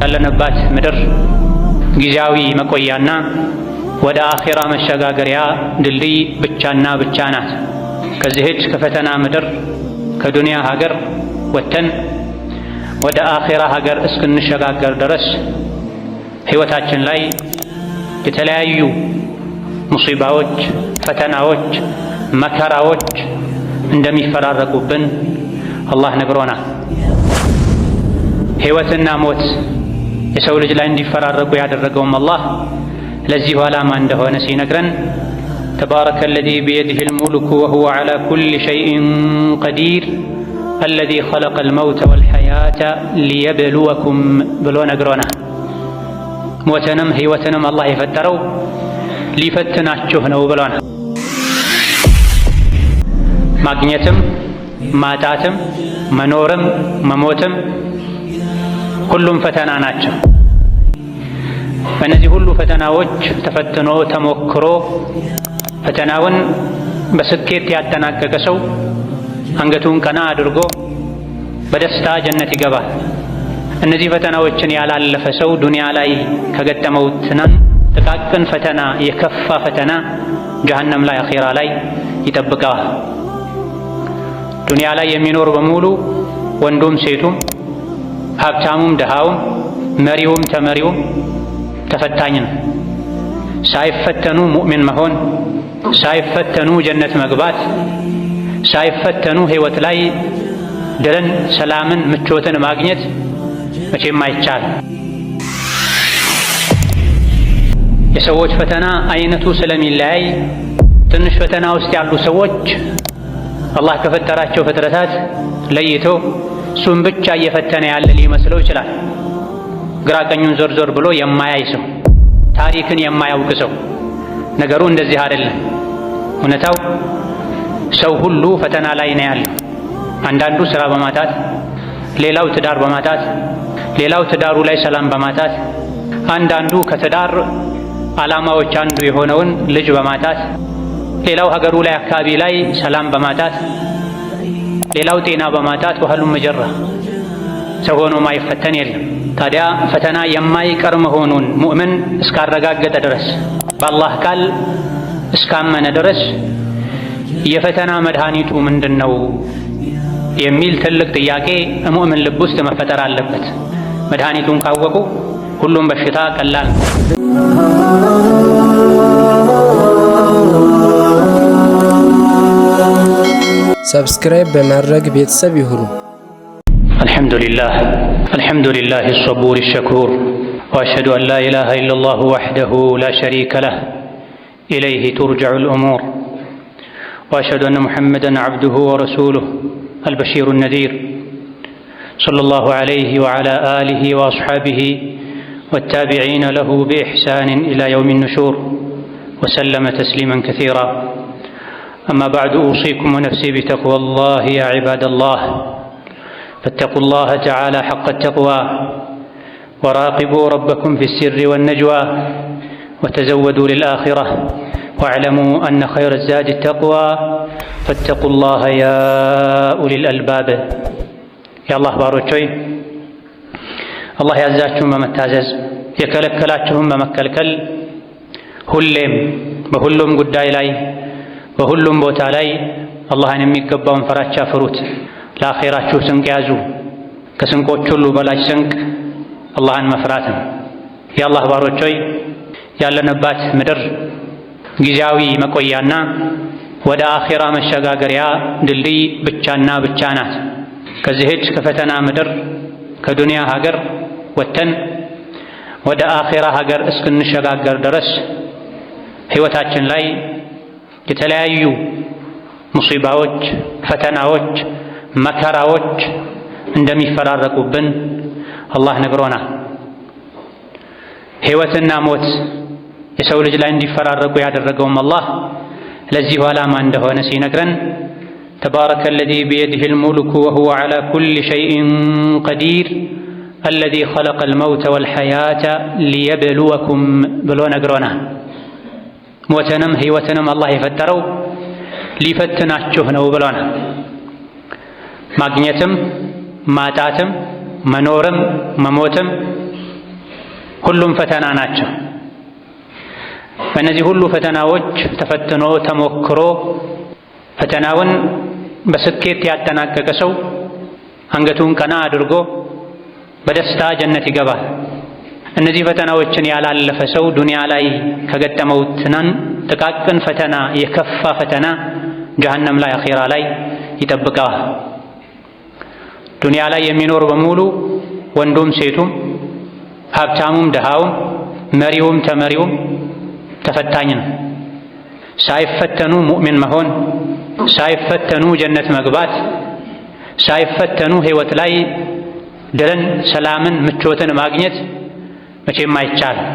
ያለንባት ምድር ጊዜያዊ መቆያና ወደ አኺራ መሸጋገሪያ ድልድይ ብቻና ብቻ ናት። ከዚህች ከፈተና ምድር ከዱንያ ሀገር ወጥተን ወደ አኺራ ሀገር እስክንሸጋገር ድረስ ሕይወታችን ላይ የተለያዩ ሙሲባዎች፣ ፈተናዎች፣ መከራዎች እንደሚፈራረቁብን አላህ ነግሮናል። ሕይወትና ሞት የሰው ልጅ ላይ እንዲፈራረቁ ያደረገውም አላህ ለዚሁ ዓላማ እንደሆነ ሲነግረን ተባረከ አለዚ ቢየዲሂል ሙልኩ ወሁወ ዐላ ኩሊ ሸይኢን ቀዲር አለዚ ኸለቀል መውተ ወልሐያተ ሊየብሉወኩም ብሎ ነግሮናል። ሞትንም ሕይወትንም አላህ የፈጠረው ሊፈትናችሁ ነው ብሎናል። ማግኘትም ማጣትም መኖርም መሞትም ሁሉም ፈተና ናቸው። በእነዚህ ሁሉ ፈተናዎች ተፈትኖ ተሞክሮ ፈተናውን በስኬት ያጠናቀቀ ሰው አንገቱን ቀና አድርጎ በደስታ ጀነት ይገባል። እነዚህ ፈተናዎችን ያላለፈ ሰው ዱንያ ላይ ከገጠመው ጥቃቅን ፈተና የከፋ ፈተና ጀሀነም ላይ አኺራ ላይ ይጠብቀዋል። ዱንያ ላይ የሚኖር በሙሉ ወንዱም ሴቱም ሀብታሙም ደሃውም መሪውም ተመሪውም ተፈታኝ ነው። ሳይፈተኑ ሙእሚን መሆን፣ ሳይፈተኑ ጀነት መግባት፣ ሳይፈተኑ ሕይወት ላይ ድልን፣ ሰላምን፣ ምቾትን ማግኘት መቼም አይቻልም። የሰዎች ፈተና አይነቱ ስለሚለያይ ትንሽ ፈተና ውስጥ ያሉ ሰዎች አላህ ከፈጠራቸው ፍጥረታት ለይቶ እሱን ብቻ እየፈተነ ያለ ሊመስለው ይችላል። ግራ ቀኙን ዞር ዞር ብሎ የማያይ ሰው፣ ታሪክን የማያውቅ ሰው። ነገሩ እንደዚህ አይደለም። እውነታው ሰው ሁሉ ፈተና ላይ ነው ያለው። አንዳንዱ ስራ በማጣት፣ ሌላው ትዳር በማጣት፣ ሌላው ትዳሩ ላይ ሰላም በማጣት፣ አንዳንዱ ከትዳር ዓላማዎች አንዱ የሆነውን ልጅ በማጣት፣ ሌላው ሀገሩ ላይ አካባቢ ላይ ሰላም በማጣት፣ ሌላው ጤና በማጣት ወህሉም መጀራ ሰው ሆኖ ማይፈተን የለም። ታዲያ ፈተና የማይቀር መሆኑን ሙእምን እስካረጋገጠ ድረስ በአላህ ቃል እስካመነ ድረስ የፈተና መድኃኒቱ ምንድነው የሚል ትልቅ ጥያቄ ሙእምን ልብ ውስጥ መፈጠር አለበት። መድኃኒቱን ካወቁ ሁሉም በሽታ ቀላል ነው። ሰብስክራይብ በማድረግ ቤተሰብ ይሁኑ። አልሐምዱሊላህ الصبور الشكور وأشهد أن لا إله إلا الله وحده لا شريك له إليه ترجع الأمور وأشهد أن محمدًا عبده ورسوله البشير النذير صلى الله عليه وعلى آله وأصحابه والتابعين له بإحسان إلى يوم النشور وسلم تسليما كثيرا. أما بعد أوصيكم ونفسي بتقوى الله يا عباد الله، فاتقوا الله تعالى حق التقوى وراقبوا ربكم في السر والنجوى وتزودوا للآخرة واعلموا أن خير الزاد التقوى فاتقوا الله يا أولي الألباب. يا الله باروتشوي الله يعزاكم بمتازز يكلكلاتهم بمكلكل ሁሌም በሁሉም ጉዳይ ላይ በሁሉም ቦታ ላይ አላህን የሚገባውን ፈራቻ ፍሩት። ለአኺራችሁ ስንቅ ያዙ። ከስንቆች ሁሉ በላጭ ስንቅ አላህን መፍራት ነው። የአላህ ባሮች ሆይ ያለንባት ምድር ጊዜያዊ መቆያና ወደ አኺራ መሸጋገሪያ ድልድይ ብቻና ብቻ ናት። ከዚህች ከፈተና ምድር ከዱንያ ሀገር ወጥተን ወደ አኺራ ሀገር እስክንሸጋገር ድረስ ሕይወታችን ላይ የተለያዩ ሙሲባዎች፣ ፈተናዎች፣ መከራዎች እንደሚፈራረቁብን አላህ ነግሮናል። ሕይወትና ሞት የሰው ልጅ ላይ እንዲፈራረቁ ያደረገውም አላህ ለዚሁ ዓላማ እንደሆነ ሲነግረን ተባረከ አለዚ ቢየዲሂል ሙልኩ ወሁወ ዐላ ኩሊ ሸይኢን ቀዲር አለዚ ኸለቀል መውተ ወልሐያተ ሊየብሉወኩም ብሎ ነግሮናል። ሞትንም ሕይወትንም አላህ የፈጠረው ሊፈትናችሁ ነው ብሎናል። ማግኘትም ማጣትም መኖርም መሞትም ሁሉም ፈተና ናቸው። በእነዚህ ሁሉ ፈተናዎች ተፈትኖ ተሞክሮ ፈተናውን በስኬት ያጠናቀቀ ሰው አንገቱን ቀና አድርጎ በደስታ ጀነት ይገባል። እነዚህ ፈተናዎችን ያላለፈ ሰው ዱንያ ላይ ከገጠመው ጥቃቅን ፈተና የከፋ ፈተና ጀሀነም ላይ አኺራ ላይ ይጠብቀዋል። ዱንያ ላይ የሚኖር በሙሉ ወንዱም ሴቱም ሀብታሙም ደሃውም መሪውም ተመሪውም ተፈታኝ ነው። ሳይፈተኑ ሙእሚን መሆን፣ ሳይፈተኑ ጀነት መግባት፣ ሳይፈተኑ ህይወት ላይ ድልን፣ ሰላምን፣ ምቾትን ማግኘት መቼም አይቻልም።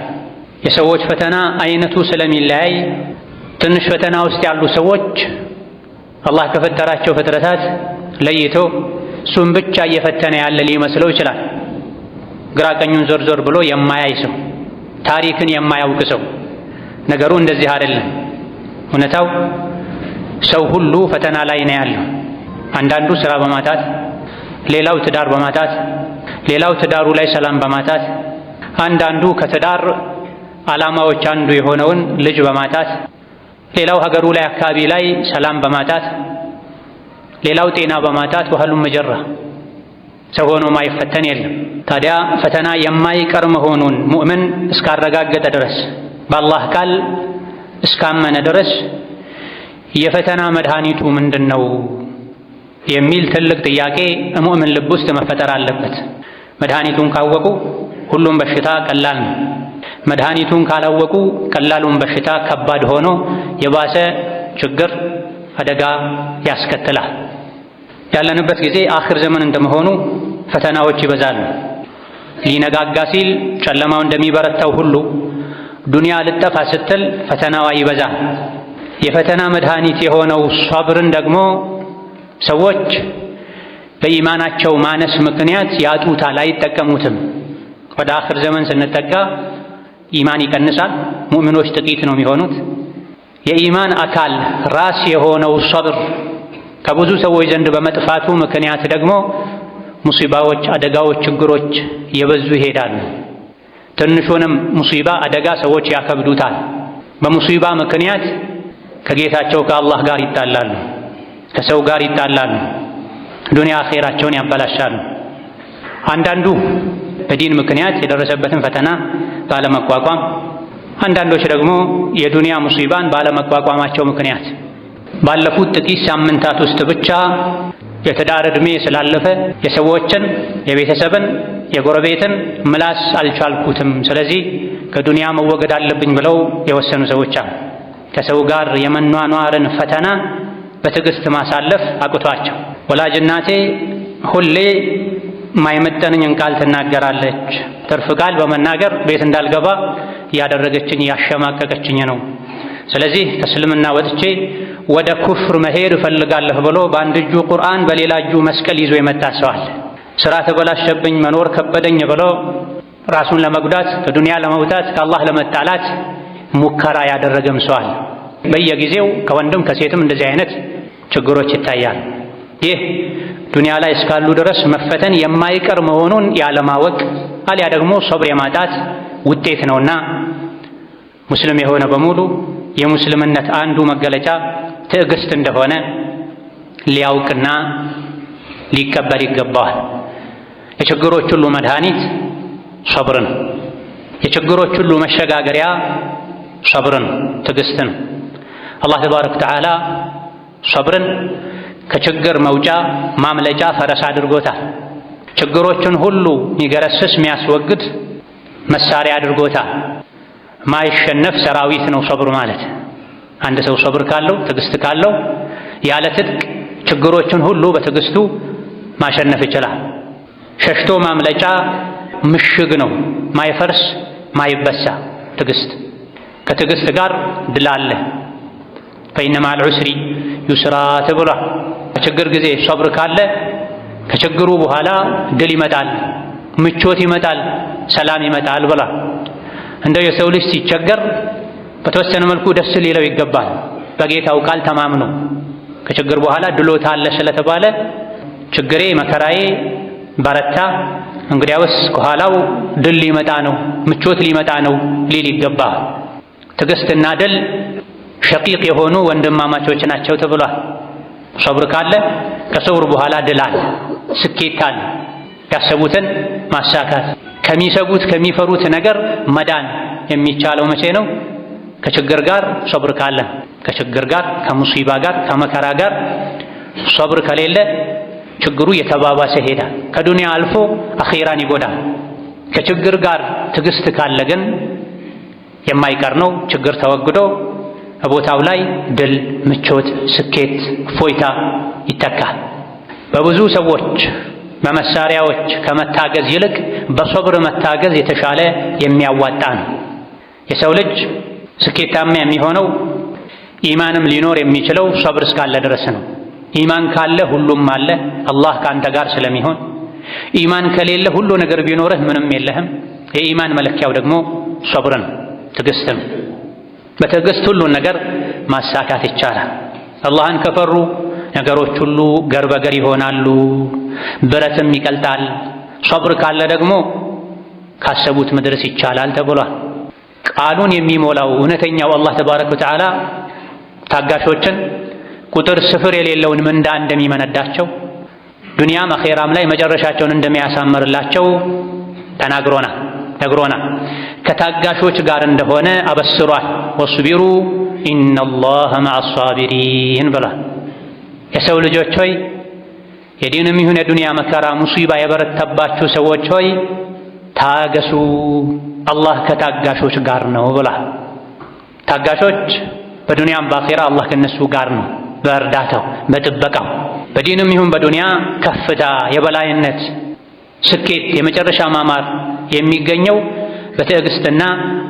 የሰዎች ፈተና አይነቱ ስለሚለያይ ትንሽ ፈተና ውስጥ ያሉ ሰዎች አላህ ከፈጠራቸው ፍጥረታት ለይቶ እሱን ብቻ እየፈተነ ያለ ሊመስለው ይችላል። ግራ ቀኙን ዞር ዞር ብሎ የማያይ ሰው፣ ታሪክን የማያውቅ ሰው። ነገሩ እንደዚህ አይደለም። እውነታው ሰው ሁሉ ፈተና ላይ ነው ያለው። አንዳንዱ ስራ በማጣት፣ ሌላው ትዳር በማጣት፣ ሌላው ትዳሩ ላይ ሰላም በማጣት፣ አንዳንዱ ከትዳር ዓላማዎች አንዱ የሆነውን ልጅ በማጣት፣ ሌላው ሀገሩ ላይ አካባቢ ላይ ሰላም በማጣት፣ ሌላው ጤና በማጣት ወህሉም መጀራ ሰው ሆኖ ማይፈተን የለም። ታዲያ ፈተና የማይቀር መሆኑን ሙእምን እስካረጋገጠ ድረስ በአላህ ቃል እስካመነ ድረስ የፈተና መድኃኒቱ ምንድነው የሚል ትልቅ ጥያቄ ሙእምን ልብ ውስጥ መፈጠር አለበት። መድኃኒቱን ካወቁ ሁሉም በሽታ ቀላል ነው። መድኃኒቱን ካላወቁ ቀላሉን በሽታ ከባድ ሆኖ የባሰ ችግር አደጋ ያስከትላል። ያለንበት ጊዜ አኽር ዘመን እንደመሆኑ ፈተናዎች ይበዛሉ። ሊነጋጋ ሲል ጨለማው እንደሚበረታው ሁሉ ዱንያ ልጠፋ ስትል ፈተናዋ ይበዛል። የፈተና መድኃኒት የሆነው ሷብርን ደግሞ ሰዎች በኢማናቸው ማነስ ምክንያት ያጡታል፣ አይጠቀሙትም። ወደ አኽር ዘመን ስንጠጋ ኢማን ይቀንሳል፣ ሙእሚኖች ጥቂት ነው የሚሆኑት። የኢማን አካል ራስ የሆነው ሷብር ከብዙ ሰዎች ዘንድ በመጥፋቱ ምክንያት ደግሞ ሙሲባዎች፣ አደጋዎች፣ ችግሮች የበዙ ይሄዳሉ። ትንሹንም ሙሲባ አደጋ ሰዎች ያከብዱታል። በሙሲባ ምክንያት ከጌታቸው ከአላህ ጋር ይጣላሉ፣ ከሰው ጋር ይጣላሉ፣ ዱንያ አኼራቸውን ያበላሻሉ። አንዳንዱ በዲን ምክንያት የደረሰበትን ፈተና ባለመቋቋም፣ አንዳንዶች ደግሞ የዱንያ ሙሲባን ባለመቋቋማቸው ምክንያት ባለፉት ጥቂት ሳምንታት ውስጥ ብቻ የትዳር ዕድሜ ስላለፈ የሰዎችን፣ የቤተሰብን፣ የጎረቤትን ምላስ አልቻልኩትም፣ ስለዚህ ከዱንያ መወገድ አለብኝ ብለው የወሰኑ ሰዎች አሉ። ከሰው ጋር የመኗኗርን ፈተና በትዕግስት ማሳለፍ አቅቷቸው ወላጅ እናቴ ሁሌ ማይመጠንኝን ቃል ትናገራለች፣ ትርፍ ቃል በመናገር ቤት እንዳልገባ እያደረገችኝ እያሸማቀቀችኝ ነው፣ ስለዚህ ከእስልምና ወጥቼ ወደ ኩፍር መሄድ እፈልጋለሁ ብሎ በአንድ እጁ ቁርአን በሌላ እጁ መስቀል ይዞ የመጣ ሰው አለ። ስራ ተበላሸብኝ፣ መኖር ከበደኝ ብሎ ራሱን ለመጉዳት ከዱንያ ለመውጣት ከአላህ ለመጣላት ሙከራ ያደረገም ሰው አለ። በየጊዜው ከወንድም ከሴትም እንደዚህ አይነት ችግሮች ይታያል። ይህ ዱንያ ላይ እስካሉ ድረስ መፈተን የማይቀር መሆኑን ያለማወቅ አሊያ ደግሞ ሶብር የማጣት ውጤት ነውና ሙስሊም የሆነ በሙሉ የሙስልምነት አንዱ መገለጫ ትዕግስት እንደሆነ ሊያውቅና ሊቀበል ይገባዋል። የችግሮች ሁሉ መድኃኒት ሶብር ነው። የችግሮች ሁሉ መሸጋገሪያ ሶብር ነው፣ ትዕግስት ነው። አላህ ተባረከ ወተዓላ ሶብርን ከችግር መውጫ ማምለጫ ፈረስ አድርጎታል። ችግሮችን ሁሉ የሚገረስስ የሚያስወግድ መሳሪያ አድርጎታል። ማይሸነፍ ሰራዊት ነው ሶብር ማለት። አንድ ሰው ሶብር ካለው፣ ትዕግስት ካለው ያለ ትጥቅ ችግሮችን ሁሉ በትዕግስቱ ማሸነፍ ይችላል። ሸሽቶ ማምለጫ ምሽግ ነው፣ ማይፈርስ ማይበሳ ትዕግስት። ከትዕግስት ጋር ድል አለ። ፈኢነ መዐል ዑስሪ ዩስራ ተብሏል። በችግር ጊዜ ሶብር ካለ ከችግሩ በኋላ ድል ይመጣል፣ ምቾት ይመጣል፣ ሰላም ይመጣል ብሏል። እንደው የሰው ልጅ ሲቸገር በተወሰነ መልኩ ደስ ሊለው ይገባል። በጌታው ቃል ተማምኖ ከችግር በኋላ ድሎት አለ ስለተባለ ችግሬ መከራዬ በረታ እንግዲያውስ ከኋላው ድል ሊመጣ ነው፣ ምቾት ሊመጣ ነው ሊል ይገባል። ትዕግስትና ድል ሸቂቅ የሆኑ ወንድማማቾች ናቸው ተብሏል። ሶብር ካለ ከሶብር በኋላ ድል አለ፣ ስኬት አለ። ያሰቡትን ማሳካት ከሚሰጉት ከሚፈሩት ነገር መዳን የሚቻለው መቼ ነው? ከችግር ጋር ሶብር ካለ። ከችግር ጋር ከሙሲባ ጋር ከመከራ ጋር ሶብር ከሌለ ችግሩ የተባባሰ ሄዳል። ከዱንያ አልፎ አኺራን ይጎዳል። ከችግር ጋር ትዕግስት ካለ ግን የማይቀር ነው። ችግር ተወግዶ በቦታው ላይ ድል፣ ምቾት፣ ስኬት፣ እፎይታ ይተካል። በብዙ ሰዎች በመሳሪያዎች ከመታገዝ ይልቅ በሶብር መታገዝ የተሻለ የሚያዋጣ ነው። የሰው ልጅ ስኬታማ የሚሆነው ኢማንም ሊኖር የሚችለው ሶብር እስካለ ድረስ ነው። ኢማን ካለ ሁሉም አለ፣ አላህ ካንተ ጋር ስለሚሆን። ኢማን ከሌለ ሁሉ ነገር ቢኖርህ ምንም የለህም። የኢማን መለኪያው ደግሞ ሶብር ነው፣ ትዕግስትም። በትዕግስት ሁሉን ነገር ማሳካት ይቻላል። አላህን ከፈሩ ነገሮች ሁሉ ገር በገር ይሆናሉ፣ ብረትም ይቀልጣል። ሶብር ካለ ደግሞ ካሰቡት መድረስ ይቻላል ተብሏል። ቃሉን የሚሞላው እውነተኛው አላህ ተባረከ ወተዓላ ታጋሾችን ቁጥር ስፍር የሌለውን ምንዳ እንደሚመነዳቸው ዱንያም አኼራም ላይ መጨረሻቸውን እንደሚያሳምርላቸው ነግሮናል። ከታጋሾች ጋር እንደሆነ አበስሯል። ወስቢሩ ኢነላህ መዐ ሷቢሪን ብሏል። የሰው ልጆች ሆይ የዲንም ይሁን የዱንያ መከራ ሙሲባ የበረታባችሁ ሰዎች ሆይ ታገሱ፣ አላህ ከታጋሾች ጋር ነው ብሏል። ታጋሾች በዱንያም በአኼራ አላህ ከነሱ ጋር ነው፣ በእርዳታው በጥበቃው። በዲንም ይሁን በዱንያ ከፍታ፣ የበላይነት፣ ስኬት፣ የመጨረሻ ማማር የሚገኘው በትዕግስትና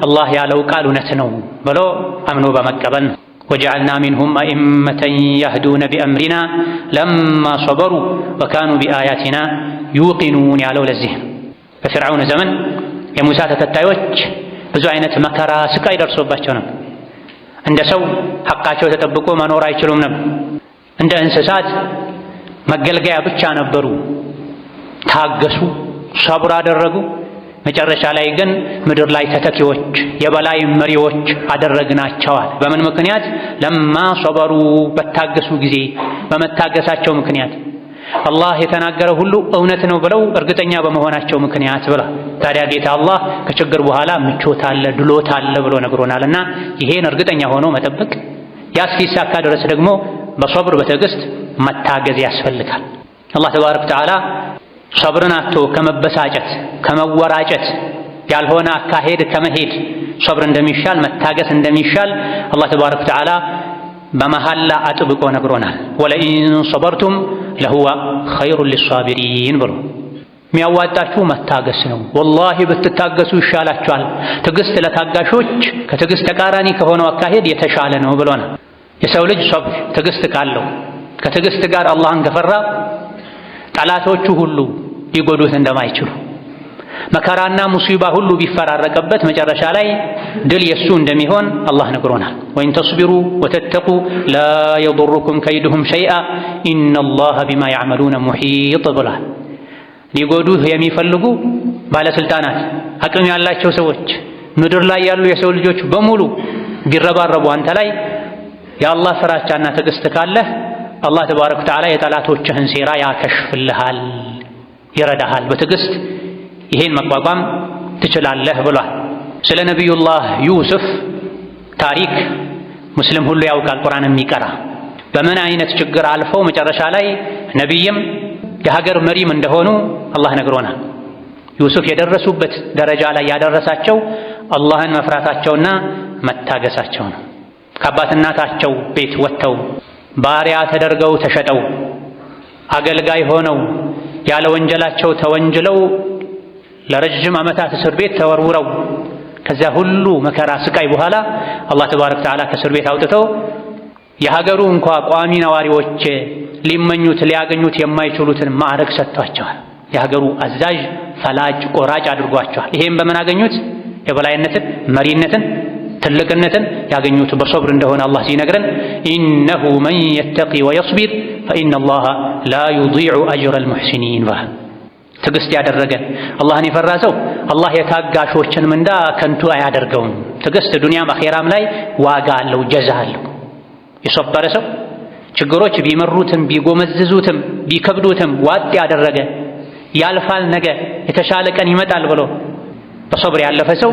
አላህ ያለው ቃል እውነት ነው ብሎ አምኖ በመቀበል ነው። ወጀዐልና ሚንሁም አኢመተን የህዱነ ቢአምሪና ለማ ሶበሩ ወካኑ ቢአያቲና ዩቂኑን ያለው ለዚህ ነው። በፊርዓውን ዘመን የሙሳ ተከታዮች ብዙ አይነት መከራ፣ ስቃይ ደርሶባቸው ነበር። እንደ ሰው ሐቃቸው ተጠብቆ መኖር አይችሉም ነበር። እንደ እንስሳት መገልገያ ብቻ ነበሩ። ታገሱ፣ ሰብር አደረጉ። መጨረሻ ላይ ግን ምድር ላይ ተተኪዎች፣ የበላይ መሪዎች አደረግናቸዋል። በምን ምክንያት? ለማ ሶበሩ፣ በታገሱ ጊዜ፣ በመታገሳቸው ምክንያት፣ አላህ የተናገረ ሁሉ እውነት ነው ብለው እርግጠኛ በመሆናቸው ምክንያት ብላ። ታዲያ ጌታ አላህ ከችግር በኋላ ምቾት አለ፣ ድሎት አለ ብሎ ነግሮናልና ይሄን እርግጠኛ ሆኖ መጠበቅ፣ ያ እስኪሳካ ድረስ ደግሞ በሶብር በትዕግስት መታገዝ ያስፈልጋል። አላህ ተባረከ ወተዓላ ሶብርን አጥቶ ከመበሳጨት ከመወራጨት ያልሆነ አካሄድ ከመሄድ ሶብር እንደሚሻል መታገስ እንደሚሻል አላህ ተባረከ ወተዓላ በመሐላ አጥብቆ ነግሮናል። ወለኢን ሶበርቱም ለሁወ ኸይሩን ሊሷቢሪን ብሎ የሚያዋጣችሁ መታገስ ነው። ወላሂ ብትታገሱ ይሻላችኋል። ትዕግስት ለታጋሾች ከትዕግስት ተቃራኒ ከሆነው አካሄድ የተሻለ ነው ብሎናል። የሰው ልጅ ሶብር ትዕግስት ካለው ከትዕግስት ጋር አላህን ከፈራ ጠላቶቹ ሁሉ ሊጎዱት እንደማይችሉ መከራና ሙሲባ ሁሉ ቢፈራረቀበት መጨረሻ ላይ ድል የሱ እንደሚሆን አላህ ነግሮናል። ወኢን ተስቢሩ ወተተቁ ላ የضركم ከይዱሁም ሸይአ ኢነላህ ቢማ ያዕመሉነ ሙሒጥ ብሏል። ሊጎዱህ የሚፈልጉ ባለስልጣናት፣ አቅም ያላቸው ሰዎች፣ ምድር ላይ ያሉ የሰው ልጆች በሙሉ ቢረባረቡ አንተ ላይ የአላህ ፍራቻና ትዕግስት ካለህ አላህ ተባረከ ወተዓላ የጠላቶችህን ሴራ ያከሽፍልሃል፣ ይረዳሃል። በትዕግስት ይሄን መቋቋም ትችላለህ ብሏል። ስለ ነቢዩላህ ዩሱፍ ታሪክ ሙስሊም ሁሉ ያውቃል፣ ቁርአን የሚቀራ በምን አይነት ችግር አልፈው መጨረሻ ላይ ነቢይም የሀገር መሪም እንደሆኑ አላህ ነግሮናል። ዩሱፍ የደረሱበት ደረጃ ላይ ያደረሳቸው አላህን መፍራታቸውና መታገሳቸው ነው። ከአባት እናታቸው ቤት ወጥተው ባሪያ ተደርገው ተሸጠው አገልጋይ ሆነው ያለ ወንጀላቸው ተወንጅለው ለረጅም ዓመታት እስር ቤት ተወርውረው ከዚያ ሁሉ መከራ ስቃይ በኋላ አላህ ተባረከ ወተዓላ ከእስር ቤት አውጥተው የሀገሩ እንኳ ቋሚ ነዋሪዎች ሊመኙት ሊያገኙት የማይችሉትን ማዕረግ ሰጥቷቸዋል። የሀገሩ አዛዥ፣ ፈላጭ፣ ቆራጭ አድርጓቸዋል። ይሄም በምን አገኙት? የበላይነትን፣ መሪነትን፣ ትልቅነትን ያገኙት በሶብር እንደሆነ አላህ ሲነግረን ኢነሁ መን የተቂ ወየስቢር ፈኢነላህ ላ ዩዲዑ አጅረል ሙሕሲኒን። ትዕግስት ያደረገ አላህን የፈራ ሰው አላህ የታጋሾችን ምንዳ ከንቱ አያደርገውም። ትዕግስት ዱንያም አኼራም ላይ ዋጋ አለው፣ ጀዛ አለው። የሰበረ ሰው ችግሮች ቢመሩትም ቢጎመዝዙትም ቢከብዱትም ዋጥ ያደረገ ያልፋል፣ ነገ የተሻለ ቀን ይመጣል ብሎ በሰብር ያለፈ ሰው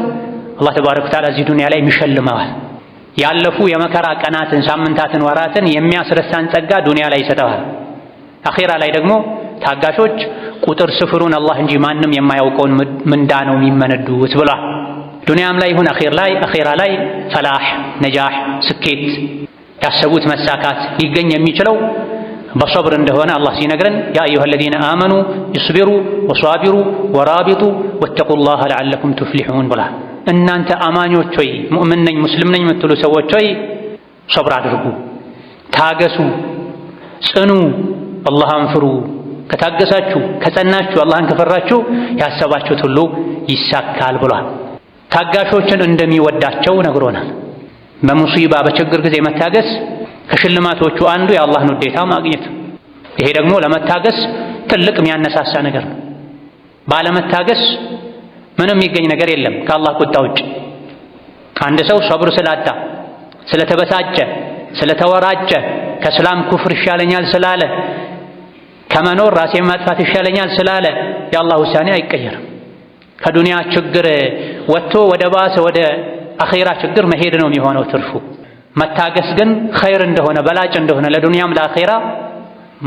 አላህ ተባረከ ወተዓላ እዚህ ዱንያ ላይ ይሸልመዋል። ያለፉ የመከራ ቀናትን፣ ሳምንታትን፣ ወራትን የሚያስረሳን ጸጋ ዱንያ ላይ ይሰጠዋል። አኼራ ላይ ደግሞ ታጋሾች ቁጥር ስፍሩን አላህ እንጂ ማንም የማያውቀውን ምንዳ ነው የሚመነዱት ብሏል። ዱንያም ላይ ይሁን አኼራ ላይ ፈላህ፣ ነጃህ፣ ስኬት ያሰቡት መሳካት ሊገኝ የሚችለው በሰብር እንደሆነ አላህ ሲነግረን ያ አዩሃ አለዚነ አመኑ እስቢሩ ወሷቢሩ ወራቢጡ ወተቁላህ ለዓለኩም ቱፍሊሑን ብሏል። እናንተ አማኞች ሆይ ሙእምን ነኝ ሙስሊም ነኝ የምትሉ ሰዎች ሆይ ሰብር አድርጉ፣ ታገሱ፣ ጽኑ፣ አላህን ፍሩ። ከታገሳችሁ ከጸናችሁ አላህን ከፈራችሁ ያሰባችሁት ሁሉ ይሳካል ብሏል። ታጋሾችን እንደሚወዳቸው ነግሮናል። በሙሲባ በችግር ጊዜ መታገስ ከሽልማቶቹ አንዱ የአላህን ውዴታ ማግኘት። ይሄ ደግሞ ለመታገስ ትልቅ የሚያነሳሳ ነገር ነው። ባለመታገስ ምንም የሚገኝ ነገር የለም ከአላህ ቁጣ ውጭ። አንድ ሰው ሰብር ስላጣ፣ ስለተበሳጨ፣ ስለተወራጨ፣ ከእስላም ኩፍር ይሻለኛል ስላለ፣ ከመኖር ራሴን ማጥፋት ይሻለኛል ስላለ የአላህ ውሳኔ አይቀየርም። ከዱንያ ችግር ወጥቶ ወደ ባሰ ወደ አኼራ ችግር መሄድ ነው የሚሆነው ትርፉ። መታገስ ግን ኸይር እንደሆነ በላጭ እንደሆነ ለዱንያም ለአኼራ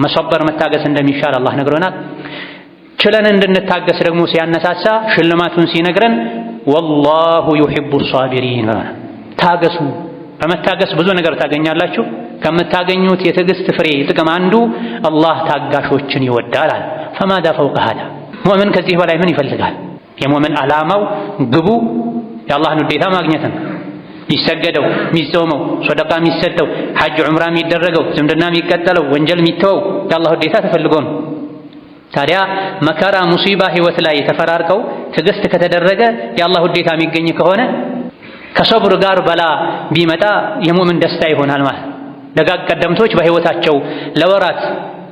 መሰበር መታገስ እንደሚሻል አላህ ነግሮናል። ችለን እንድንታገስ ደግሞ ሲያነሳሳ ሽልማቱን ሲነግረን ወላሁ ዩሂቡ ሷቢሪን። ታገሱ፣ በመታገስ ብዙ ነገር ታገኛላችሁ። ከምታገኙት የትዕግስት ፍሬ ጥቅም አንዱ አላህ ታጋሾችን ይወዳል አለ። ፈማዳ ፈውቀ ሃዳ። ሙእምን ከዚህ በላይ ምን ይፈልጋል? የሙእምን ዓላማው ግቡ የአላህን ውዴታ ማግኘት ነው። የሚሰገደው፣ የሚጾመው፣ ሶደቃ የሚሰጠው፣ ሐጅ ዑምራ የሚደረገው፣ ዝምድና የሚቀጠለው፣ ወንጀል የሚተወው የአላህ ውዴታ ተፈልጎ ነው። ታዲያ መከራ ሙሲባ ህይወት ላይ ተፈራርቀው ትዕግስት ከተደረገ የአላህ ውዴታ የሚገኝ ከሆነ ከሰብር ጋር በላ ቢመጣ የሙእምን ደስታ ይሆናል ማለት። ደጋግ ቀደምቶች በህይወታቸው ለወራት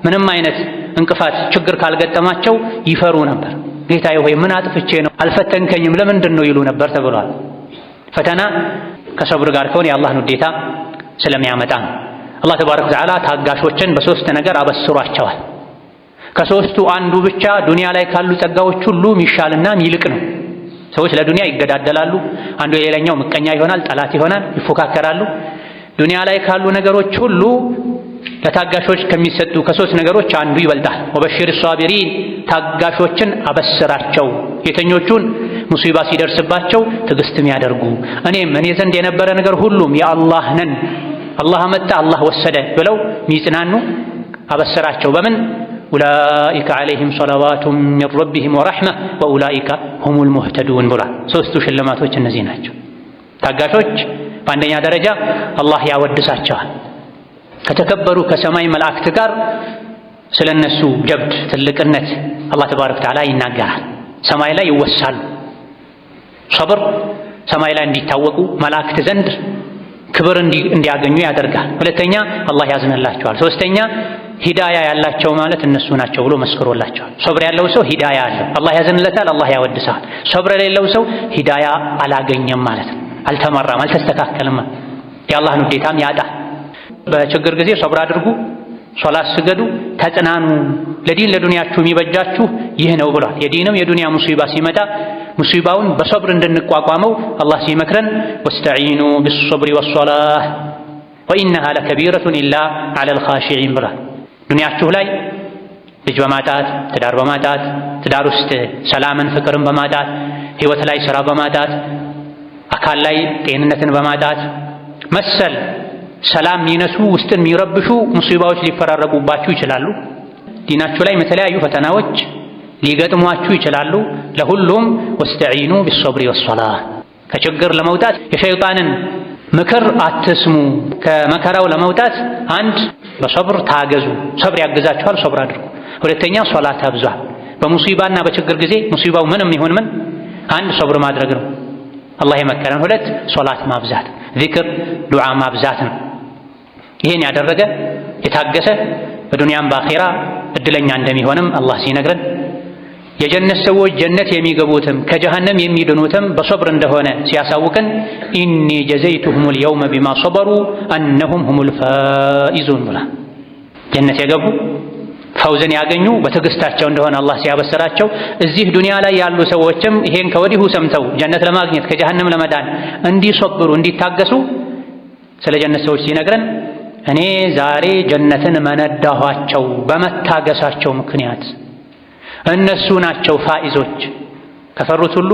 ምንም አይነት እንቅፋት ችግር ካልገጠማቸው ይፈሩ ነበር። ጌታዬ ሆይ ምን አጥፍቼ ነው አልፈተንከኝም ለምንድን ነው ይሉ ነበር ተብሏል። ፈተና ከሰብር ጋር ከሆነ የአላህን ውዴታ ስለሚያመጣ ነው። አላህ ተባረከ ወተዓላ ታጋሾችን በሶስት ነገር አበስሯቸዋል። ከሶስቱ አንዱ ብቻ ዱንያ ላይ ካሉ ጸጋዎች ሁሉ የሚሻልና የሚልቅ ነው። ሰዎች ለዱንያ ይገዳደላሉ። አንዱ የሌላኛው ምቀኛ ይሆናል፣ ጠላት ይሆናል፣ ይፎካከራሉ። ዱንያ ላይ ካሉ ነገሮች ሁሉ ለታጋሾች ከሚሰጡ ከሶስት ነገሮች አንዱ ይበልጣል። ወበሽር ሷቢሪን፣ ታጋሾችን አበስራቸው። የተኞቹን ሙሲባ ሲደርስባቸው ትዕግስትም ያደርጉ እኔ ዘንድ የነበረ ነገር ሁሉም የአላህ ነን፣ አላህ አመጣ አላህ ወሰደ ብለው ሚጽናኑ አበስራቸው። በምን ኡላኢከ ዐለይሂም ሰለዋቱም ሚን ረቢሂም ወረሕማ ወኡላኢከ ሁሙል ሙህተዱን ብሏል። ሶስቱ ሽልማቶች እነዚህ ናቸው። ታጋሾች በአንደኛ ደረጃ አላህ ያወድሳቸዋል። ከተከበሩ ከሰማይ መላእክት ጋር ስለነሱ ጀብድ ትልቅነት አላህ ተባረከ ወተዓላ ይናገራል። ሰማይ ላይ ይወሳሉ። ሰብር ሰማይ ላይ እንዲታወቁ መላእክት ዘንድ ክብር እንዲያገኙ ያደርጋል። ሁለተኛ አላህ ያዝንላቸዋል። ሶስተኛ ሂዳያ ያላቸው ማለት እነሱ ናቸው ብሎ መስክሮላቸዋል። ሰብር ያለው ሰው ሂዳያ አለው፣ አላህ ያዝንለታል፣ አላህ ያወድሳል። ሰብር የሌለው ሰው ሂዳያ አላገኘም ማለት ነው። አልተመራም፣ አልተስተካከልም፣ የአላህን ውዴታም ያጣል። በችግር ጊዜ ሰብር አድርጉ፣ ሶላት ስገዱ፣ ተጽናኑ፣ ለዲን ለዱንያችሁ የሚበጃችሁ ይህ ነው ብሏል። የዲንም የዱንያ ሙሲባ ሲመጣ ሙሲባውን በሰብር እንድንቋቋመው አላህ ሲመክረን ወስተዒኑ ቢሶብሪ ወሶላህ ወኢነሃ ለከቢረቱን ኢላ ዐለል ኻሺዒን ብሏል። ዱንያችሁ ላይ ልጅ በማጣት ትዳር በማጣት ትዳር ውስጥ ሰላምን ፍቅርን በማጣት ህይወት ላይ ስራ በማጣት አካል ላይ ጤንነትን በማጣት መሰል ሰላም የሚነሱ ውስጥን የሚረብሹ ሙሲባዎች ሊፈራረቁባችሁ ይችላሉ። ዲናችሁ ላይ የተለያዩ ፈተናዎች ሊገጥሟችሁ ይችላሉ። ለሁሉም ወስተዒኑ ቢሶብሪ ወሶላህ። ከችግር ለመውጣት የሸይጣንን ምክር አትስሙ። ከመከራው ለመውጣት አንድ በሰብር ታገዙ፣ ሰብር ያግዛችኋል፣ ሰብር አድርጉ። ሁለተኛ ሶላት አብዙ። በሙሲባና በችግር ጊዜ ሙሲባው ምንም ይሁን ምን አንድ ሰብር ማድረግ ነው አላህ የመከረን። ሁለት ሶላት ማብዛት፣ ዚክር ዱዓ ማብዛት ነው። ይሄን ያደረገ የታገሰ በዱንያም በአኼራ እድለኛ እንደሚሆንም አላህ ሲነግረን የጀነት ሰዎች ጀነት የሚገቡትም ከጀሃነም የሚድኑትም በሶብር እንደሆነ ሲያሳውቀን ኢኒ ጀዘይቱሁሙል የውመ ቢማ ሶበሩ አነሁም ሁሙል ፋኢዙን ብላ ጀነት የገቡ ፈውዝን ያገኙ በትዕግስታቸው እንደሆነ አላህ ሲያበሰራቸው እዚህ ዱንያ ላይ ያሉ ሰዎችም ይሄን ከወዲሁ ሰምተው ጀነት ለማግኘት ከጀሃነም ለመዳን እንዲሶብሩ እንዲታገሱ ስለ ጀነት ሰዎች ሲነግረን እኔ ዛሬ ጀነትን መነዳኋቸው በመታገሳቸው ምክንያት እነሱ ናቸው ፋኢዞች ከፈሩት ሁሉ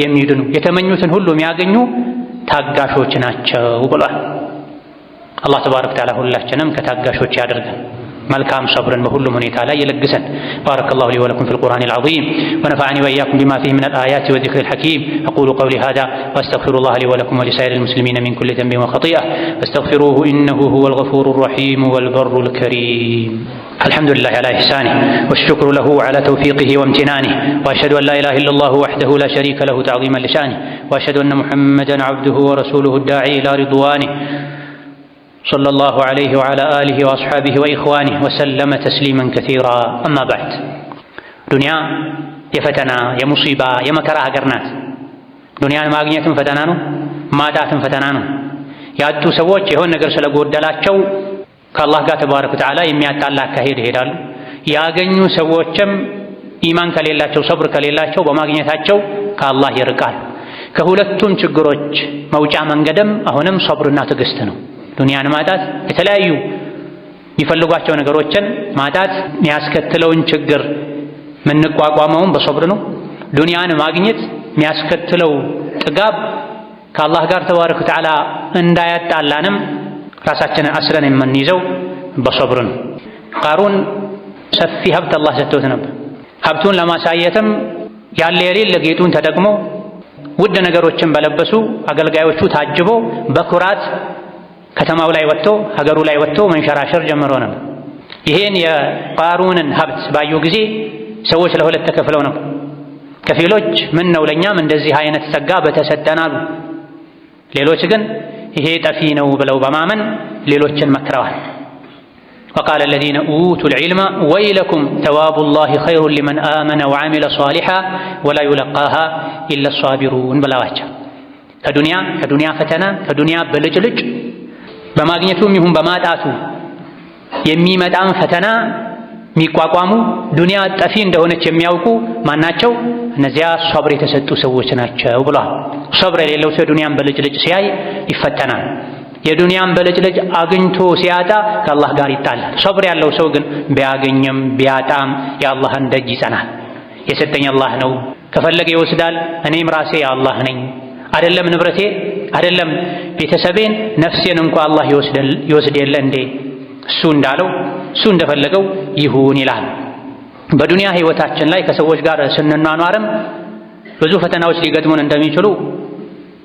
የሚድኑ የተመኙትን ሁሉ የሚያገኙ ታጋሾች ናቸው ብሏል። አላህ ተባረከ ወተዓላ ሁላችንም ከታጋሾች ያደርገን መልካም ሰብርን በሁሉም ሁኔታ ላይ ይለግሰን። ባረከላሁ ሊ ወለኩም ፊል ቁርአኒል ዐዚም ወነፈዐኒ ወኢያኩም ቢማ ፊሂ ሚነል አያቲ ወዚክሪል ሐኪም አቁሉ ቀውሊ ሃዛ ወአስተግፊሩላህ ሊ ወለኩም ወሊሳኢሪል ሙስሊሚነ ሚን ኩሊ ዘንቢን ወኸጢአ ፈስተግፊሩሁ ኢነሁ ሁወል ገፉሩር ረሒም ወል በሩል ከሪም። አልሐምዱሊላሂ ዐላ ኢሕሳኒሂ ወሽኩሩ ለሁ ዐላ ተውፊቂሂ ወምቲናኒሂ ወአሽሀዱ አን ላ ኢላሃ ኢለላሁ ወሕደሁ ላ ሸሪከ ለሁ ተዕዚመን ሊሻኒሂ ወአሽሀዱ አነ ሙሐመደን ዐብዱሁ ወረሱሉሁ አዳዒ ኢላ ሪድዋኒሂ ሰለላሁ ዐለይሂ ወዐላ አሊሂ ወአስሓቢሂ ወኢኽዋኒሂ ወሰለመ ተስሊመን ከሲራ አማ በዕድ። ዱንያ የፈተና የሙሲባ የመከራ ሀገር ናት። ዱንያን ማግኘትም ፈተና ነው፣ ማጣትም ፈተና ነው። ያጡ ሰዎች የሆነ ነገር ስለጎደላቸው ከአላህ ጋር ተባረከ ወተዓላ የሚያጣላ አካሄድ ይሄዳሉ። ያገኙ ሰዎችም ኢማን ከሌላቸው ሰብር ከሌላቸው በማግኘታቸው ከአላህ ይርቃል። ከሁለቱም ችግሮች መውጫ መንገድም አሁንም ሰብርና ትዕግስት ነው። ዱንያን ማጣት የተለያዩ የሚፈልጓቸው ነገሮችን ማጣት የሚያስከትለውን ችግር የምንቋቋመውም በሶብር ነው። ዱንያን ማግኘት የሚያስከትለው ጥጋብ ከአላህ ጋር ተባረከ ወተዓላ እንዳያጣላንም ራሳችንን አስረን የምንይዘው በሶብር ነው። ቃሩን ሰፊ ሀብት አላህ ሰጥቶት ነበር። ሀብቱን ለማሳየትም ያለ የሌለ ጌጡን ተጠቅሞ ውድ ነገሮችን በለበሱ አገልጋዮቹ ታጅቦ በኩራት ከተማው ላይ ወጥቶ ሀገሩ ላይ ወጥቶ መንሸራሸር ጀምሮ ነበር። ይሄን የቃሩንን ሀብት ባዩ ጊዜ ሰዎች ለሁለት ተከፍለው ነበር። ከፊሎች ምን ነው ለኛም እንደዚህ አይነት ጸጋ በተሰጠን አሉ። ሌሎች ግን ይሄ ጠፊ ነው ብለው በማመን ሌሎችን መክረዋል። وقال الذين أوتوا العلم ويلكم ثواب الله خير لمن آمن وعمل صالحا ولا يلقاها إلا الصابرون بلاواቸው ከዱንያ ፈተና ከዱንያ በልጭልጭ በማግኘቱም ይሁን በማጣቱ የሚመጣን ፈተና የሚቋቋሙ ዱንያ ጠፊ እንደሆነች የሚያውቁ ማናቸው? እነዚያ ሶብር የተሰጡ ሰዎች ናቸው ብሏል። ሶብር የሌለው ሰው ዱንያን በልጭልጭ ሲያይ ይፈተናል። የዱንያን በልጭልጭ አግኝቶ ሲያጣ ከአላህ ጋር ይጣላል። ሶብር ያለው ሰው ግን ቢያገኝም ቢያጣም የአላህን ደጅ ይጸናል። የሰጠኝ አላህ ነው፣ ከፈለገ ይወስዳል፣ እኔም ራሴ የአላህ ነኝ፣ አይደለም ንብረቴ አይደለም ቤተሰቤን ነፍሴን እንኳ አላህ ይወስድ የለ እንዴ? እሱ እንዳለው እሱ እንደፈለገው ይሁን ይላል። በዱንያ ህይወታችን ላይ ከሰዎች ጋር ስንኗኗርም ብዙ ፈተናዎች ሊገጥሙን እንደሚችሉ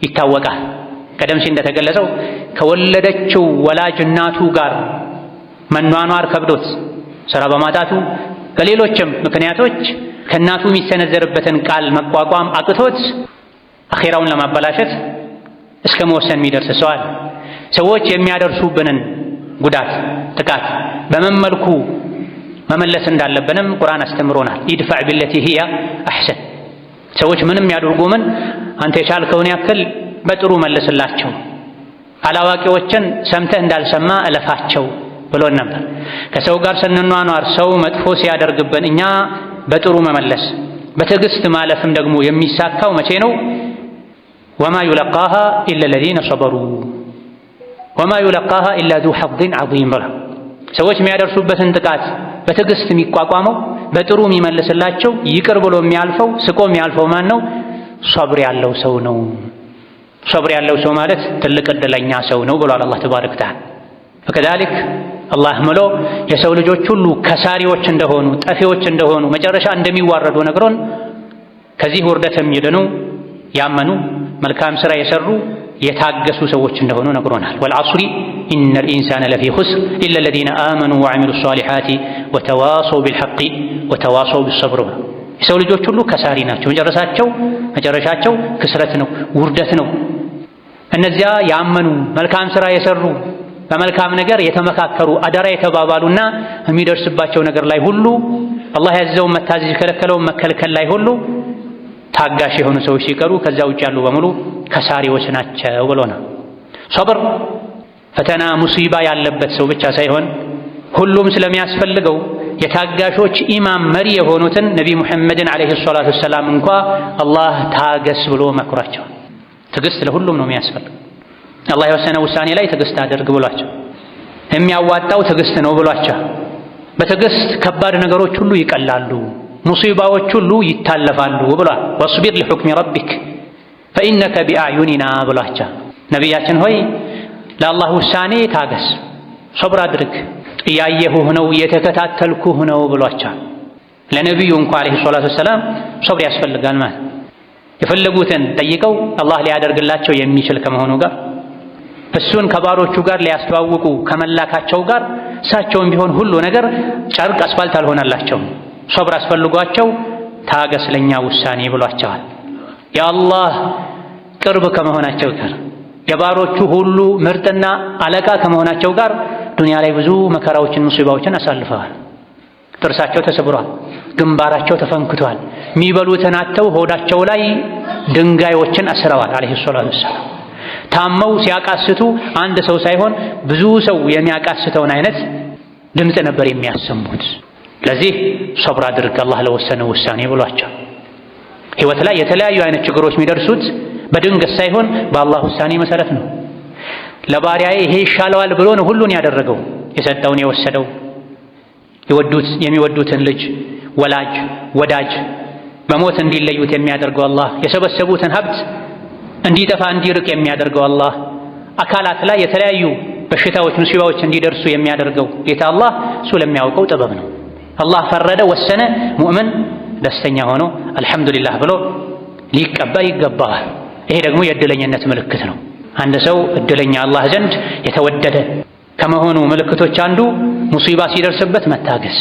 ይታወቃል። ቀደም ሲል እንደተገለጸው ከወለደችው ወላጅ እናቱ ጋር መኗኗር ከብዶት ስራ በማጣቱ በሌሎችም ምክንያቶች ከእናቱ የሚሰነዘርበትን ቃል መቋቋም አቅቶት አኼራውን ለማበላሸት እስከ መወሰን የሚደርስ ሰዋል። ሰዎች የሚያደርሱብንን ጉዳት ጥቃት በምን መልኩ መመለስ እንዳለብንም ቁርአን አስተምሮናል። ኢድፋዕ ቢለቲ ሂያ አሕሰን። ሰዎች ምንም ያድርጉ ምን አንተ የቻልከውን ያክል በጥሩ መልስላቸው፣ አላዋቂዎችን ሰምተህ እንዳልሰማ እለፋቸው ብሎን ነበር። ከሰው ጋር ስንኗኗር ሰው መጥፎ ሲያደርግብን እኛ በጥሩ መመለስ በትዕግስት ማለፍም ደግሞ የሚሳካው መቼ ነው? ወማ ዩለቃሃ ኢላ ለዚነ ሰበሩ ወማ ዩለቃሃ ኢላ ዙ ሐظን ዐዚም ብላ ሰዎች የሚያደርሱበትን ጥቃት በትዕግስት የሚቋቋመው በጥሩ የሚመልስላቸው ይቅር ብሎ የሚያልፈው ስቆ የሚያልፈው ማን ነው? ሶብር ያለው ሰው ነው። ሶብር ያለው ሰው ማለት ትልቅ ዕድለኛ ሰው ነው ብሏል አላህ ተባረከ ወተዓላ። ወከዛሊክ አላህ ምሎ የሰው ልጆች ሁሉ ከሳሪዎች እንደሆኑ ጠፊዎች እንደሆኑ መጨረሻ እንደሚዋረዱ ነግሮን ከዚህ ውርደት የሚድኑ ያመኑ መልካም ሥራ የሰሩ የታገሱ ሰዎች እንደሆኑ ነግሮናል። ወልዐስሪ ኢነል ኢንሳነ ለፊ ኹስር ኢላ ለዚነ አመኑ ወዐሚሉ ሷሊሓቲ ወተዋሰው ቢልሐቂ ወተዋሰው ቢሰብር። የሰው ልጆች ሁሉ ከሳሪ ናቸው። መጨረሻቸው ክስረት ነው፣ ውርደት ነው። እነዚያ ያመኑ መልካም ሥራ የሰሩ በመልካም ነገር የተመካከሩ አደራ የተባባሉና የሚደርስባቸው ነገር ላይ ሁሉ አላህ ያዘውን መታዘዝ የከለከለውን መከልከል ላይ ሁሉ ታጋሽ የሆኑ ሰዎች ሲቀሩ ከዛ ውጭ ያሉ በሙሉ ከሳሪዎች ናቸው ብሎናል። ሶብር ፈተና ሙሲባ ያለበት ሰው ብቻ ሳይሆን ሁሉም ስለሚያስፈልገው የታጋሾች ኢማም መሪ የሆኑትን ነቢይ ሙሐመድን ዓለይሂ ሰላቱ ወሰላም እንኳ አላህ ታገስ ብሎ መክሯቸው። ትዕግስት ለሁሉም ነው የሚያስፈልገው። አላህ የወሰነ ውሳኔ ላይ ትዕግስት አድርግ ብሏቸው፣ የሚያዋጣው ትዕግስት ነው ብሏቸው። በትዕግስት ከባድ ነገሮች ሁሉ ይቀላሉ፣ ሙሲባዎች ሁሉ ይታለፋሉ ብሏል። ወስቢር ሊሑክሚ ረቢክ ፈኢነከ ቢአዕዩኒና ብሏቸው። ነቢያችን ሆይ ለአላህ ውሳኔ ታገስ፣ ሶብር አድርግ፣ እያየሁህ ነው እየተከታተልኩህ ነው ብሏቸው። ለነቢዩ እንኳ ዓለይሂ ሰላቱ ወሰላም ሶብር ያስፈልጋል ማለት የፈለጉትን ጠይቀው አላህ ሊያደርግላቸው የሚችል ከመሆኑ ጋር እሱን ከባሮቹ ጋር ሊያስተዋውቁ ከመላካቸው ጋር እሳቸውም ቢሆን ሁሉ ነገር ጨርቅ አስፋልት አልሆነላቸውም። ሶብር አስፈልጓቸው ታገስ ለኛ ውሳኔ ብሏቸዋል። የአላህ ቅርብ ከመሆናቸው ጋር የባሮቹ ሁሉ ምርጥና አለቃ ከመሆናቸው ጋር ዱንያ ላይ ብዙ መከራዎችን ሙሲባዎችን አሳልፈዋል። ጥርሳቸው ተሰብሯል፣ ግንባራቸው ተፈንክቷል፣ የሚበሉትን አጥተው ሆዳቸው ላይ ድንጋዮችን አስረዋል ዓለይሂ ሰላቱ ወሰላም። ታመው ሲያቃስቱ አንድ ሰው ሳይሆን ብዙ ሰው የሚያቃስተውን አይነት ድምፅ ነበር የሚያሰሙት። ለዚህ ሶብር አድርግ አላህ ለወሰነው ውሳኔ ብሏቸው። ህይወት ላይ የተለያዩ አይነት ችግሮች የሚደርሱት በድንገት ሳይሆን በአላህ ውሳኔ መሰረት ነው። ለባሪያዬ ይሄ ይሻለዋል ብሎ ነው ሁሉን ያደረገው፣ የሰጠውን የወሰደው። የሚወዱትን ልጅ ወላጅ ወዳጅ በሞት እንዲለዩት የሚያደርገው አላህ፣ የሰበሰቡትን ሀብት እንዲጠፋ እንዲርቅ የሚያደርገው አላህ፣ አካላት ላይ የተለያዩ በሽታዎች ሙሲባዎች እንዲደርሱ የሚያደርገው ጌታ አላህ እሱ ለሚያውቀው ጥበብ ነው። አላህ ፈረደ ወሰነ፣ ሙእምን ደስተኛ ሆኖ አልሐምዱሊላህ ብሎ ሊቀበል ይገባዋል። ይሄ ደግሞ የእድለኝነት ምልክት ነው። አንድ ሰው እድለኛ አላህ ዘንድ የተወደደ ከመሆኑ ምልክቶች አንዱ ሙሲባ ሲደርስበት መታገስ፣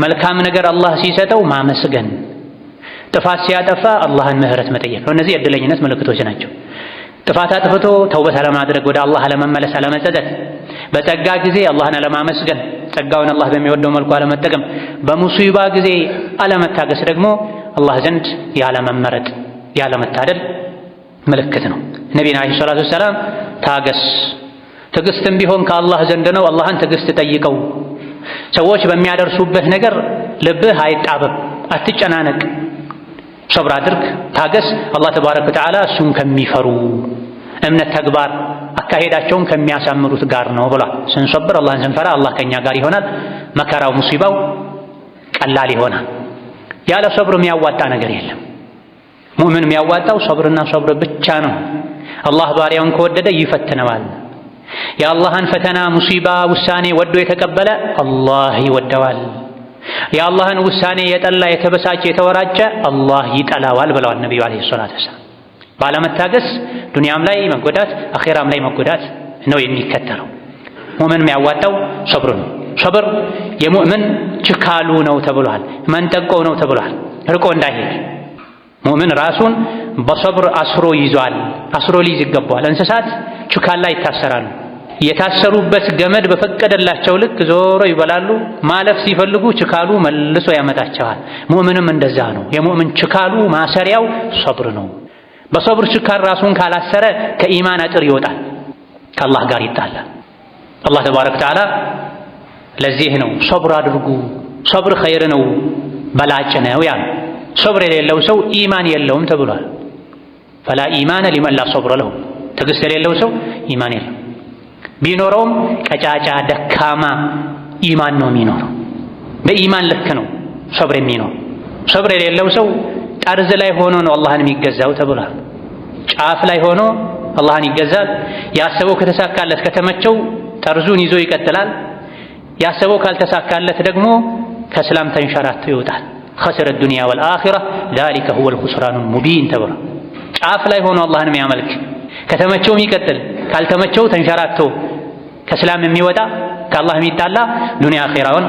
መልካም ነገር አላህ ሲሰጠው ማመስገን፣ ጥፋት ሲያጠፋ አላህን ምህረት መጠየቅ ነው። እነዚህ የእድለኝነት ምልክቶች ናቸው። ጥፋት አጥፍቶ ተውበት አለማድረግ፣ ወደ አላህ አለመመለስ፣ አለመጸጸት፣ በጸጋ ጊዜ አላህን አለማመስገን፣ ጸጋውን አላህ በሚወደው መልኩ አለመጠቀም፣ በሙሲባ ጊዜ አለመታገስ ደግሞ አላህ ዘንድ ያለመመረጥ ያለመታደል ምልክት ነው። ነቢዩና ዓለይሂ ሰላቱ ወሰላም ታገስ፣ ትዕግስትም ቢሆን ከአላህ ዘንድ ነው፣ አላህን ትዕግስት ጠይቀው። ሰዎች በሚያደርሱበት ነገር ልብህ አይጣበብ፣ አትጨናነቅ፣ ሶብር አድርግ፣ ታገስ። አላህ ተባረከ ወተዓላ እሱን ከሚፈሩ እምነት፣ ተግባር፣ አካሄዳቸውን ከሚያሳምሩት ጋር ነው ብሏል። ስንሶብር አላህን ስንፈራ አላህ ከኛ ጋር ይሆናል። መከራው ሙሲባው ቀላል ይሆናል። ያለ ሶብር የሚያዋጣ ነገር የለም። ሙእምን የሚያዋጣው ሶብርና ሶብር ብቻ ነው። አላህ ባሪያውን ከወደደ ይፈትነዋል። የአላህን ፈተና ሙሲባ ውሳኔ ወዶ የተቀበለ አላህ ይወደዋል። የአላህን ውሳኔ የጠላ የተበሳጨ የተወራጨ አላህ ይጠላዋል ብለዋል ነቢዩ ዓለይሂ ሰላቱ ወሰላም። ባለመታገስ ዱንያም ላይ መጎዳት አኼራም ላይ መጎዳት ነው የሚከተለው። ሙእምን የሚያዋጣው ሶብር ነው። ሶብር የሙእምን ችካሉ ነው ተብሏል፣ መንጠቆው ነው ተብሏል። ርቆ እንዳይሄድ ሙእምን ራሱን በሶብር አስሮ ይዟል። አስሮ ሊይዝ ይገባዋል። እንስሳት ችካል ላይ ይታሰራሉ። የታሰሩበት ገመድ በፈቀደላቸው ልክ ዞሮ ይበላሉ። ማለፍ ሲፈልጉ ችካሉ መልሶ ያመጣቸዋል። ሙእምንም እንደዛ ነው። የሙእምን ችካሉ ማሰሪያው ሶብር ነው። በሶብር ችካል ራሱን ካላሰረ ከኢማን አጥር ይወጣል፣ ከአላህ ጋር ይጣላል። አላህ ተባረከ ወተዓላ ለዚህ ነው ሶብር አድርጉ፣ ሶብር ኸይር ነው፣ በላጭ ነው ያለ። ሶብር የሌለው ሰው ኢማን የለውም ተብሏል። ፈላ ኢማነ ሊመን ላ ሶብረ ለሁ፣ ትዕግስት የሌለው ሰው ኢማን የለው። ቢኖረውም ቀጫጫ ደካማ ኢማን ነው የሚኖረው። በኢማን ልክ ነው ሶብር የሚኖር። ሶብር የሌለው ሰው ጠርዝ ላይ ሆኖ ነው አላህን የሚገዛው ተብሏል። ጫፍ ላይ ሆኖ አላህን ይገዛል። ያሰበው ከተሳካለት ከተመቸው ጠርዙን ይዞ ይቀጥላል። ያሰበው ካልተሳካለት ደግሞ ከእስላም ተንሸራቶ ይወጣል። ኸስረ ዱንያ ወልአኺራ ዛሊከ ሁወል ኹስራኑል ሙቢን ተብሏል። ጫፍ ላይ ሆኖ አላህን የሚያመልክ ከተመቸው የሚቀጥል ካልተመቸው ተንሸራቶ ከእስላም የሚወጣ ከአላህ የሚጣላ ዱንያ አኺራውን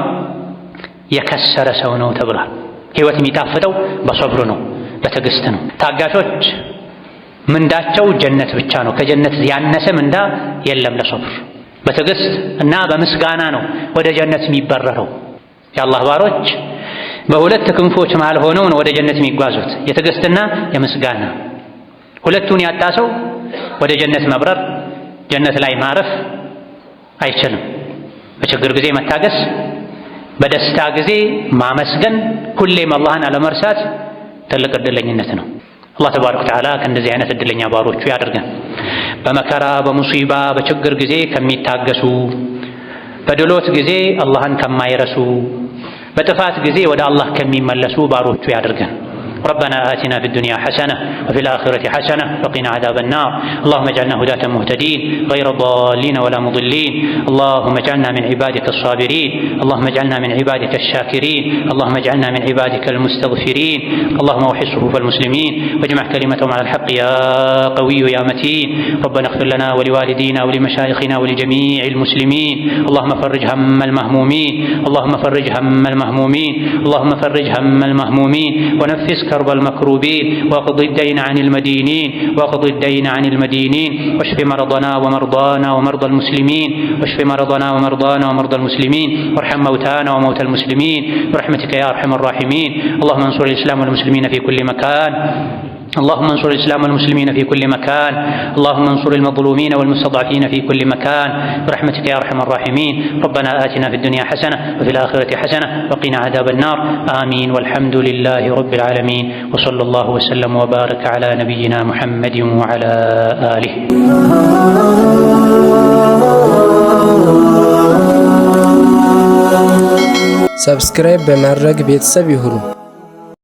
የከሰረ ሰው ነው ተብሏል። ህይወት የሚጣፍጠው በሶብር ነው፣ በትዕግስት ነው። ታጋሾች ምንዳቸው ጀነት ብቻ ነው። ከጀነት ያነሰ ምንዳ የለም ለሶብር። በትዕግስት እና በምስጋና ነው ወደ ጀነት የሚበረረው። የአላህ ባሮች በሁለት ክንፎች መሃል ሆነው ነው ወደ ጀነት የሚጓዙት፣ የትዕግስትና የምስጋና። ሁለቱን ያጣ ሰው ወደ ጀነት መብረር፣ ጀነት ላይ ማረፍ አይችልም። በችግር ጊዜ መታገስ፣ በደስታ ጊዜ ማመስገን፣ ሁሌም አላህን አለመርሳት ትልቅ እድለኝነት ነው። አላህ ተባረከ ወተዓላ ከእንደዚህ አይነት እድለኛ ባሮቹ ያድርገን። በመከራ በሙሲባ በችግር ጊዜ ከሚታገሱ፣ በድሎት ጊዜ አላህን ከማይረሱ፣ በጥፋት ጊዜ ወደ አላህ ከሚመለሱ ባሮቹ ያድርገን። ربنا آتنا في الدنيا حسنة وفي الآخرة حسنة وقنا عذاب النار. اللهم اجعلنا هداة مهتدين غير ضالين ولا مضلين. اللهم اجعلنا من عبادك الصابرين. اللهم اجعلنا من عبادك الشاكرين. اللهم اجعلنا من عبادك المستغفرين. اللهم وحد صفوف المسلمين واجمع كلمتهم على الحق يا قوي يا متين. ربنا اغفر لنا ولوالدينا ولمشايخنا ولجميع المسلمين. اللهم فرج هم المهمومين. اللهم فرج هم المهمومين. اللهم فرج هم المهمومين ونفس كرب المكروبين واقض الدين عن المدينين واقض الدين عن المدينين واشف مرضنا ومرضانا ومرضى المسلمين واشف مرضنا ومرضانا ومرضى المسلمين وارحم موتانا وموتى المسلمين برحمتك يا ارحم الراحمين. اللهم انصر الاسلام والمسلمين في كل مكان. اللهم انصر الإسلام والمسلمين في كل مكان. اللهم انصر المظلومين والمستضعفين في كل مكان برحمتك يا أرحم الراحمين. ربنا آتنا في الدنيا حسنة وفي الآخرة حسنة وقنا عذاب النار. آمين والحمد لله رب العالمين وصلى الله وسلم وبارك على نبينا محمد وعلى آله. سبسكرايب بمرق بيتساب يهرو.